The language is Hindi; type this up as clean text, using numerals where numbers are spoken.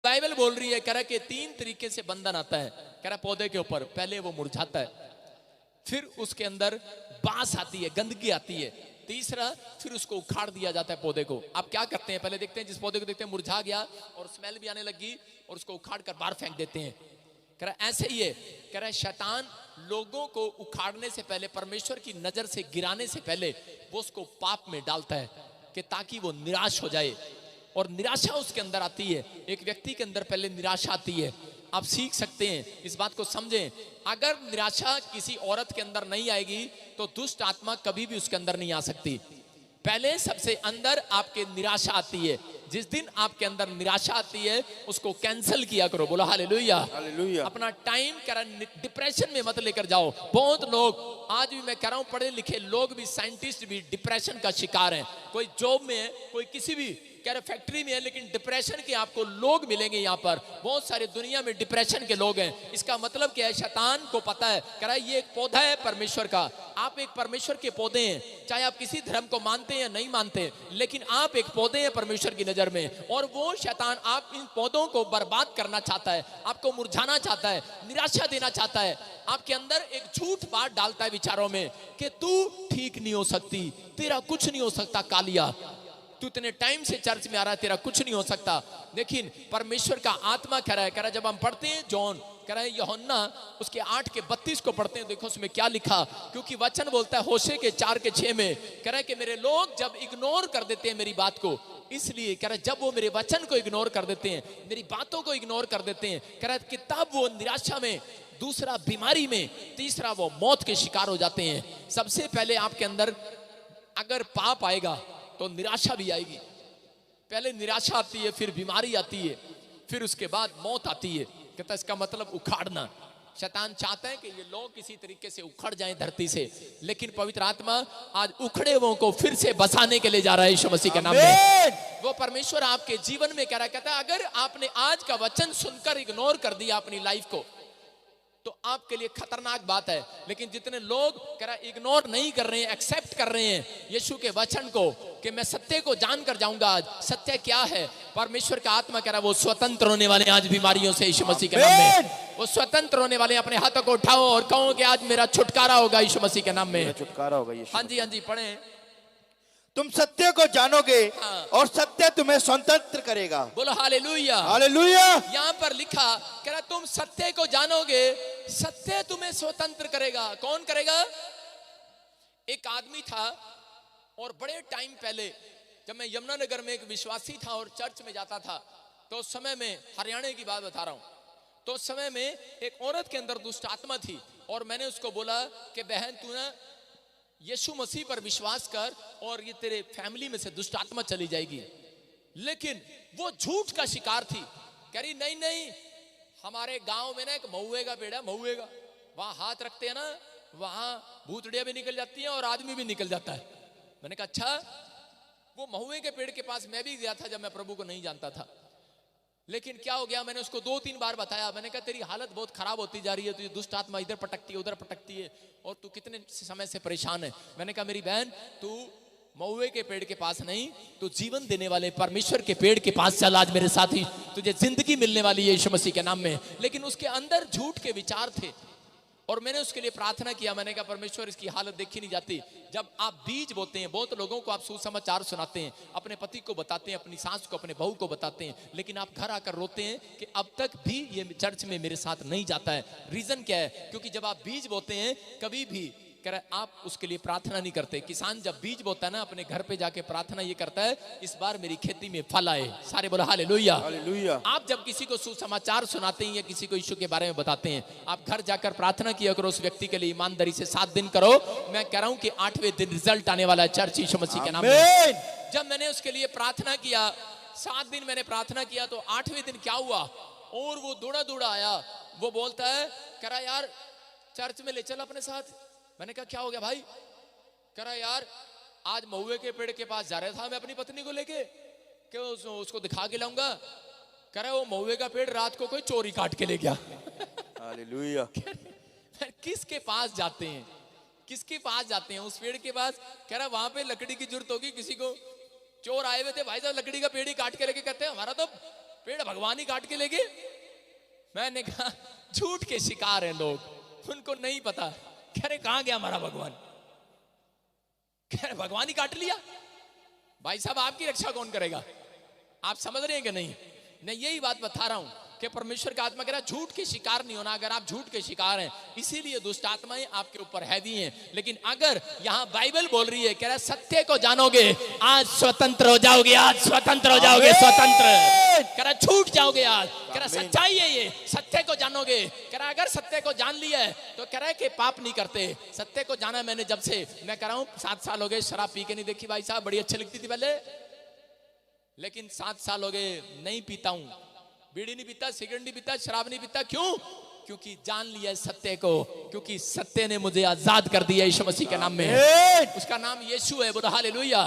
बाइबल बोल रही है, कह रहा कि 3 तरीके से बंधन आता है। कह रहा पौधे के ऊपर पहले वो मुरझाता है, फिर उसके अंदर बांस आती है, गंदगी आती है, तीसरा फिर उसको उखाड़ दिया जाता है पौधे को। आप क्या करते हैं, पहले देखते हैं, जिस पौधे को देखते हैं मुरझा गया और स्मेल भी आने लगी और उसको उखाड़ कर बाहर फेंक देते हैं। कह रहा ऐसे ही है, कह रहा है शैतान लोगों को उखाड़ने से पहले, परमेश्वर की नजर से गिराने से पहले वो उसको पाप में डालता है कि ताकि वो निराश हो जाए, और निराशा उसके अंदर आती है। एक व्यक्ति के अंदर पहले निराशा आती है। आप सीख सकते हैं, इस बात को समझें, अगर निराशा किसी औरत के अंदर नहीं आएगी तो दुष्ट आत्मा कभी भी उसके अंदर नहीं आ सकती। पहले सबसे अंदर आपके निराशा आती है। जिस दिन आपके अंदर निराशा आती है उसको कैंसिल किया करो। बोलो हालेलुया, हालेलुया। अपना टाइम डिप्रेशन में मत लेकर जाओ। बहुत लोग, आज भी मैं कह रहा हूं, पढ़े लिखे लोग भी, साइंटिस्ट भी डिप्रेशन का शिकार हैं। कोई जॉब में है, कोई किसी भी कह रहे फैक्ट्री में है, लेकिन डिप्रेशन के आपको लोग मिलेंगे। यहाँ पर बहुत सारे दुनिया में डिप्रेशन के लोग हैं। इसका मतलब क्या है, शैतान को पता है, कह रहा है ये एक पौधा है परमेश्वर का, आप एक परमेश्वर के पौधे हैं। चाहे आप किसी धर्म को मानते हैं या नहीं मानते, लेकिन आप एक पौधे हैं परमेश्वर की नजर में। और वो शैतान आप इन पौधों को बर्बाद करना चाहता है, आपको मुरझाना चाहता है, निराशा देना चाहता है। आपके अंदर एक झूठ बात डालता है विचारों में कि तू ठीक नहीं हो सकती, तेरा कुछ नहीं हो सकता, कालिया तू इतने टाइम से चर्च में आ रहा है, तेरा कुछ नहीं हो सकता। लेकिन परमेश्वर का आत्मा कह रहा है, जब हम पढ़ते हैं जॉन, कह रहा है यूहन्ना उसके 8:32 को पढ़ते हैं, देखो उसमें क्या लिखा। क्योंकि वचन बोलता है होशे के 4:6 में, कह रहा है कि मेरे लोग जब इग्नोर कर देते हैं मेरी बात को, इसलिए कह रहा है जब वो मेरे वचन को इग्नोर कर देते हैं, मेरी बातों को इग्नोर कर देते हैं, कह रहा है कि तब वो निराशा में, दूसरा बीमारी में, तीसरा वो मौत के शिकार हो जाते हैं। सबसे पहले आपके अंदर अगर पाप आएगा तो निराशा भी आएगी। पहले निराशा आती है, फिर बीमारी आती है, फिर उसके बाद मौत आती है। कहता है इसका मतलब उखाड़ना। शैतान चाहता है कि ये लोग किसी तरीके से उखड़ जाएं धरती से, लेकिन पवित्र आत्मा आज उखड़े हुओं को फिर से बसाने के लिए जा रहा है यीशु मसीह के नाम में। वो परमेश्वर आपके जीवन में कह रहा है, कहता है अगर आपने आज का वचन सुनकर इग्नोर कर दिया अपनी लाइफ को तो आपके लिए खतरनाक बात है। लेकिन जितने लोग कह रहा इग्नोर नहीं कर रहे हैं, एक्सेप्ट कर रहे हैं यीशु के वचन को कि मैं सत्य को जानकर जाऊंगा। आज सत्य क्या है, परमेश्वर का आत्मा कह रहा है वो स्वतंत्र होने वाले आज बीमारियों से यीशु मसीह के नाम में। वो स्वतंत्र होने वाले, अपने हाथों को उठाओ और कहो कि आज मेरा छुटकारा होगा यीशु मसीह के नाम में। छुटकारा होगा यीशु। हाँ जी, हाँ जी, पढ़े। तुम सत्य को जानोगे हाँ। और सत्य तुम्हें स्वतंत्र करेगा। बोलो हालेलुया, हालेलुया। यहाँ पर लिखा, कह रहा तुम सत्य को जानोगे, सत्य तुम्हें स्वतंत्र करेगा। कौन करेगा? एक आदमी था और बड़े टाइम पहले जब मैं यमुनानगर में एक विश्वासी था और चर्च में जाता था, तो उस समय में, हरियाणा की बात बता रहा हूं, तो उस समय में एक औरत के अंदर दुष्ट आत्मा थी और मैंने उसको बोला कि बहन तू ना यीशु मसीह पर विश्वास कर और ये तेरे फैमिली में से दुष्ट आत्मा चली जाएगी। लेकिन वो झूठ का शिकार थी। कह रही नहीं नहीं, हमारे गांव में ना एक महुए का पेड़ है, महुए का, वहां हाथ रखते हैं ना, वहां भूतड़िया भी निकल जाती है और आदमी भी निकल जाता है। मैंने कहा अच्छा। वो महुए के पेड़ के पास मैं भी गया था जब मैं प्रभु को नहीं जानता था। लेकिन क्या हो गया, मैंने उसको 2-3 बार बताया। मैंने कहा तेरी हालत बहुत खराब होती जा रही है, तुझे दुष्ट आत्मा इधर पटकती है उधर पटकती है और तू कितने समय से परेशान है। मैंने कहा मेरी बहन, तू महुए के पेड़ के पास नहीं, तो जीवन देने वाले परमेश्वर के पेड़ के पास चल। आज मेरे साथी, तुझे जिंदगी मिलने वाली है यीशु मसीह के नाम में। लेकिन उसके अंदर झूठ के विचार थे और मैंने उसके लिए प्रार्थना किया। मैंने कहा परमेश्वर इसकी हालत देखी नहीं जाती। जब आप बीज बोते हैं, बहुत लोगों को आप सुसमाचार सुनाते हैं, अपने पति को बताते हैं, अपनी सास को, अपने बहू को बताते हैं, लेकिन आप घर आकर रोते हैं कि अब तक भी ये चर्च में मेरे साथ नहीं जाता है। रीजन क्या है? क्योंकि जब आप बीज बोते हैं, कभी भी कह रहा है आप उसके लिए प्रार्थना नहीं करते। किसान जब बीज बोता है ना, अपने घर पे जाके प्रार्थना ये करता है, इस बार मेरी खेती में फल आए। सारे बोलो हालेलुया, हालेलुया। आप जब किसी को सुसमाचार सुनाते हैं या किसी को यीशु के बारे में बताते हैं, आप घर जाकर प्रार्थना किया करो उस व्यक्ति के लिए ईमानदारी से। 7 दिन करो। मैं कह रहा हूं कि 8वें दिन रिजल्ट आने वाला है चर्च यीशु मसीह के नाम में। जब मैंने उसके लिए प्रार्थना किया, 7 दिन मैंने प्रार्थना किया, तो 8वें दिन क्या हुआ, और वो दौड़ा दौड़ा आया। वो बोलता है, कह रहा यार चर्च में ले चल अपने साथ। मैंने कहा क्या हो गया भाई? कह रहा यार आज महुए के पेड़ के पास जा रहा था मैं अपनी पत्नी को लेके, कि उसको दिखा के लाऊंगा। कह रहा वो महुए का पेड़ रात को कोई चोरी काट के ले गया। हालेलुया। किसके पास जाते हैं, किसके पास जाते हैं? उस पेड़ के पास। कह रहा वहां पे लकड़ी की जरूरत होगी किसी को, चोर आए हुए थे भाई साहब, लकड़ी का पेड़ ही काट के लेके, कहते हैं हमारा तो पेड़ भगवान ही काट के ले गए। मैंने कहा झूठ के शिकार हैं लोग, उनको नहीं पता। कह रहे कहां गया हमारा भगवान? कह रहे भगवान ही काट लिया। भाई साहब आपकी रक्षा कौन करेगा? आप समझ रहे हैं कि नहीं? मैं यही बात बता रहा हूं कि परमेश्वर का आत्मा कह रहा है झूठ के शिकार नहीं होना। अगर आप झूठ के शिकार हैं इसीलिए दुष्ट आत्माएं आपके ऊपर हैवी हैं। लेकिन अगर यहां बाइबल बोल रही है, कह रहा है सत्य को जानोगे आज स्वतंत्र हो जाओगे, आज स्वतंत्र हो जाओगे, स्वतंत्र। कह रहा छूट जाओगे आज। कह रहा सच्चाई है ये, सत्य को जानोगे। कह रहा अगर सत्य को जान लिया है तो कह रहा है कि पाप नहीं करते। सत्य को जाना मैंने जब से, मैं कह रहा हूं 7 साल हो गए शराब पी के नहीं देखी भाई साहब, बड़ी अच्छी लगती थी पहले, लेकिन 7 साल हो गए नहीं पीता हूं, बीड़ी नहीं पीता, सिगरेट नहीं पीता, शराब नहीं पीता। क्यों? क्योंकि जान लिया है सत्य को, क्योंकि सत्य ने मुझे आजाद कर दिया यीशु मसीह के नाम में। उसका नाम यीशु है। बोलो हालेलुया।